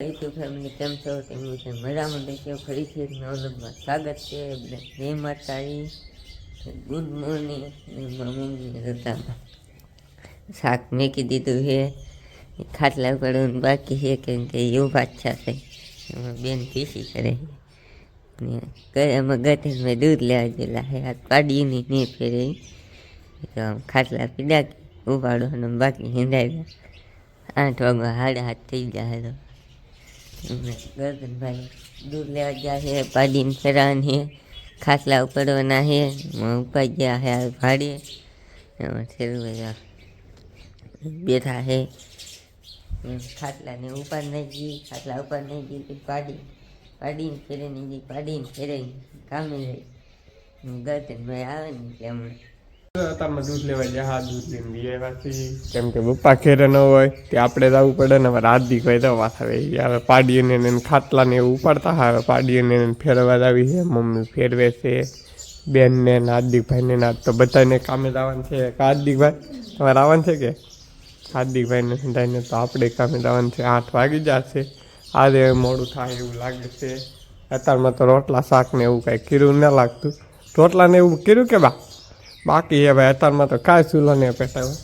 YouTube family કેમ છો? તેમનું છે મજામાં દેશો ફરીથી એક નવા વ્લોગમાં સ્વાગત છે. જય માતાજી, ગુડ મોર્નિંગ. મમ્મીની રજામાં શાક મેકી દીધું છે, ખાટલા પડવાનું બાકી છે કેમ કે એવું પાછા છે. એમાં બેન પીસી કરે છે, એમાં ગતે મેં દૂધ લેવા ગયેલા છે. હાથ પાડીને નહીં ફેરે તો ખાટલા પીડા ઉપાડવાનું બાકી હિંદાઈ 8 વાગ્યા 8:30 થઈ ગયા તો ગરદનભાઈ દૂધ લેવા ગયા છે, પાડીને ફેરવાની છે, ખાટલા ઉપાડવાના છે. ઉપાઈ ગયા છે ભાડે, એમાં બધા બેઠા છે. ખાટલાને ઉપાડ નહીં ગઈ, ખાટલા ઉપાડ નહીં ગઈ પાડીને ફેરે નહીં ગઈ, પાડીને ફેરે કામે જાય. ગરદનભાઈ આવે ને એટલે હમણાં અત્યારમાં દૂધ લેવા જાય. હા, દૂધ લઈને લઈ આવ્યા કેમ કે પપ્પા ઘેરે ન હોય તે આપણે જવું પડે ને. હવે રાત દી કોઈ દવા આવે હવે પાડીને ખાટલાને એવું ઉપાડતા. હવે પાડીને ફેરવા આવી છે, મમ્મી ફેરવે છે, બેનને હાર્દિકભાઈને ના તો બધાને કામે જવાનું છે. હાર્દિકભાઈ તમારે આવવાનું છે કે? હાર્દિકભાઈને સંધાઈને તો આપણે કામે જવાનું છે. 8 વાગી જશે. આજે મોડું થાય એવું લાગે છે. અત્યારમાં તો રોટલા શાક ને એવું કાંઈ કર્યું ન લાગતું. રોટલાને એવું કર્યું કે બાકી હવે અત્યારમાં તો કાંઈ ચૂલો ને પેટાવે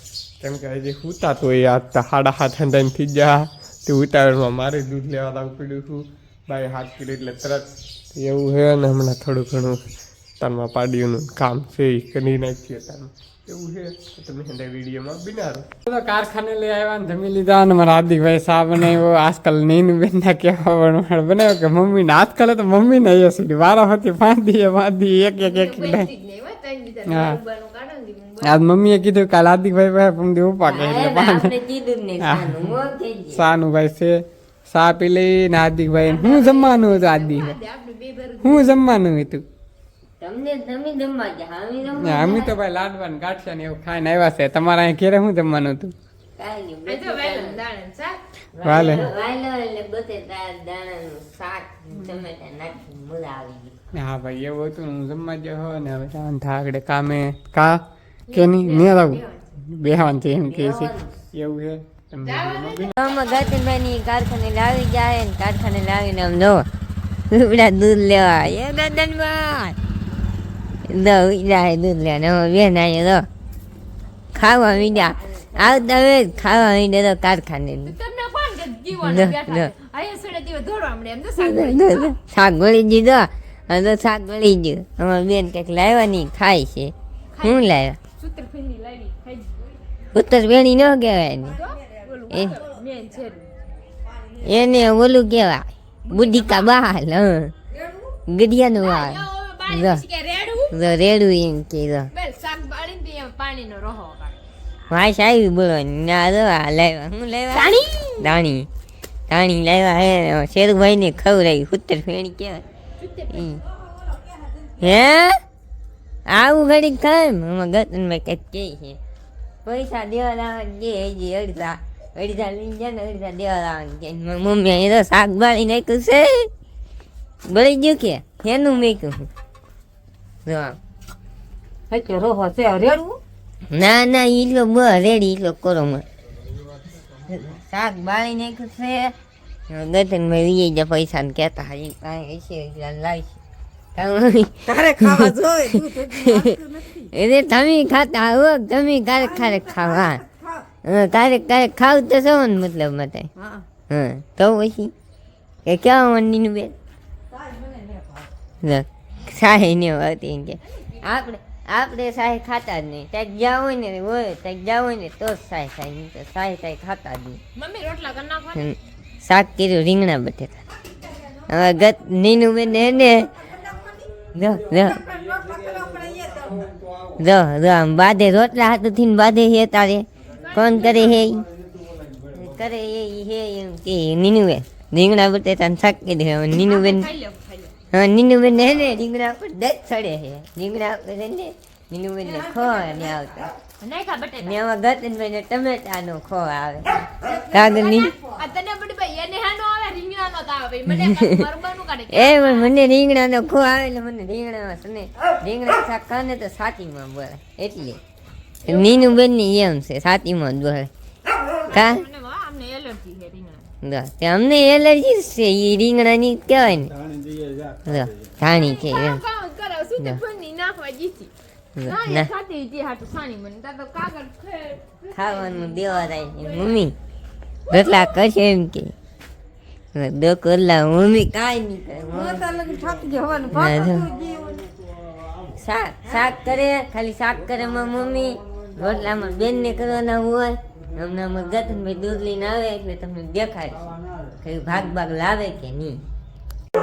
કેમ કે હજી ઉતારતું હોય. આજ તો 7:30 હંધાઈને થઈ ગયા તે ઉતાવળમાં મારે દૂધ લેવા લાવવું પડ્યું હતું. ભાઈ હાથ કર્યું એટલે તરત એવું છે ને હમણાં થોડું ઘણું અત્યારમાં પાડીઓનું કામ છે એ કરી નાખીએ. અત્યારમાં એવું છે તમે હંધા વિડીયોમાં બિનારો કારખાને લઈ આવ્યા ને જમી લીધા ને મારા હાર્દિકભાઈ શા બનાવ્યો. આજકાલ નીનું બેનના કહેવા બનાવ્યો કે મમ્મીને આજકાલ તો મમ્મીને અહીંયા સુધી વારા હતી 5 દી એક હા. આજ મમ્મીએ કીધું કાલ હાર્દિકભાઈ ભાઈ પમદી ઉપા કે સાનું ભાઈ છે સા પી લઈ ને હાર્દિકભાઈ હું જમવાનું હતું. હાર્દિકભાઈ હું જમવાનું હતું અમે તો ભાઈ લાડવા ને ગાંઠિયા ને એવું ખાઈને આવ્યા છે. તમારા અહીં ઘેરે શું જમવાનું હતું? હા ભાઈ એવું હતું. હું જમવા ગયો ને હવે આગળ કામે કા કે નહીં આવું બેહવાનું છે એમ કે છે એવું છે. ગરદનભાઈ કારખાને લાવી જાય ને કારખાને લાવીને આમ જો દૂધ લેવા એ ગરદનભાઈ દૂધ લેવા બેન આવ્યો તો ખાવા મીડ્યા આવતા હવે ખાવા મીડ્યા તો કારખાને શાક ગળી દીધો તો શાક ગળી ગયું. અમારા બેન કંઈક લાવ્યા નહીં ખાય છે. શું લાવ્યા? ઉત્તર વેણી ન કહેવાય એને ઓલું કહેવાય બુદ્ધિકા બહાલ ગડિયાનું વાળ રેડું એમ કે વાસ આવી બોલો ના લાવ્યા. શું લાવ્યા? ધાણી લાવ્યા હે શેરુભાઈ ને ખવડાવી. ઉત્તર ફેણી કહેવાય હે આવું ઘડી ખાય. આમાં ગતનભાઈ કંઈક કહે છે પૈસા દેવા લાવવાનું કે હજી અડધા લઈને જાય ને અડધા દેવા લાવવાનું કે મમ્મી એ તો શાક બાળી નાખ્યું છે. બળી ગયું કે એનું મેક્યું ના ઈલો બ રેડી ઈલો કરો શાક બાળી નાખ્યું છે. ગતનભાઈ વીએ જા પૈસા ને કહેતા હજી કાંઈ હશે લાવીશ. તમે ખાતા હો તમે ક્યારેક ખાવા ક્યારેક ખાવ તો છો ને મતલબ મતે હા તો પછી કે ક્યાં મંડીનું બેન સાહે ને હતી કે આપણે સાહે ખાતા જ નહીં. ત્યાં જ્યાં હોય ને તો જ સાહે નહીં તો સાહે ખાતા જ નહીં. શાક કર્યું રીંગણા બટેટા. હવે ગત નીનું બેન એને બાધે રોટલા હાથથી બાધે હે તારે કોણ કરે હે એમ કે નીનું બેન રીંગણા બટેટા શાક કર્યું. નીનુબેન હે ને રીંગણા પર દસ ચડે છે. રીંગણા પર ને નીનુબેન ને ખો ને આવતા ને આમાં ગતનભાઈ ને ટમેટાનો ખો આવે. મને રીંગણાનો ખો આવે એટલે મને રીંગણા શાક ખાને તો સાતીમાં બોલે એટલે નીનુબેન ની એમ છે સાતીમાં જ બોલે કા તે અમને એલર્જી છે એ રીંગણાની કહેવાય ને ધાણી છે એમ ખાવાનું દેવા થાય મમ્મી રોટલા કરશે એમ કે દો કલાક મમ્મી કાંઈ નહીં કરે શાક કરે ખાલી શાક કરે મમ્મી રોટલામાં બેનને કરવાના હોય હમણાં ગતનભાઈ દૂધ લઈને આવે એટલે તમને દેખાડશે કઈ ભાગ લાવે કે નહીં.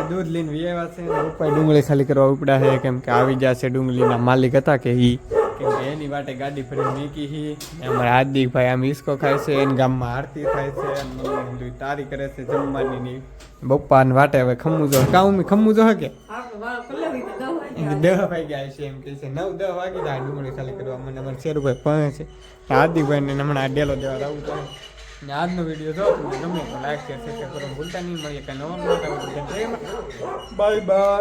દૂધ લઈને વ્યવા છે ઉપર ડુંગળી ખાલી કરવા ઉપડા છે કેમ કે આવી જશે ડુંગળીના માલિક હતા કે ઈ કેમ કે એની વાટે ગાડી ફરીને મીકી હી અમારા હાર્દિકભાઈ આમ ઈસકો ખાય છે એને ગામમાં આરતી થાય છે અને મમ્મી બધું તારી કરે છે જમવાની ની બપ્પાને વાટે હવે ખમું જો કાઉમી ખમું જો કે 10 વાગ્યા છે એમ કે છે 9-10 વાગી જાય ડુંગળી ખાલી કરવા મને અમારે શેરુભાઈ પણ છે હાર્દિકભાઈને હમણાં ડેલો દેવા જવું છે. ને આજનો વિડીયો જો તમને ગમે તો લાઈક શેર સબસ્ક્રાઈબ કરવાનું ભૂલતા નહીં. મળીએ કાંઈ નવો બાય બાય.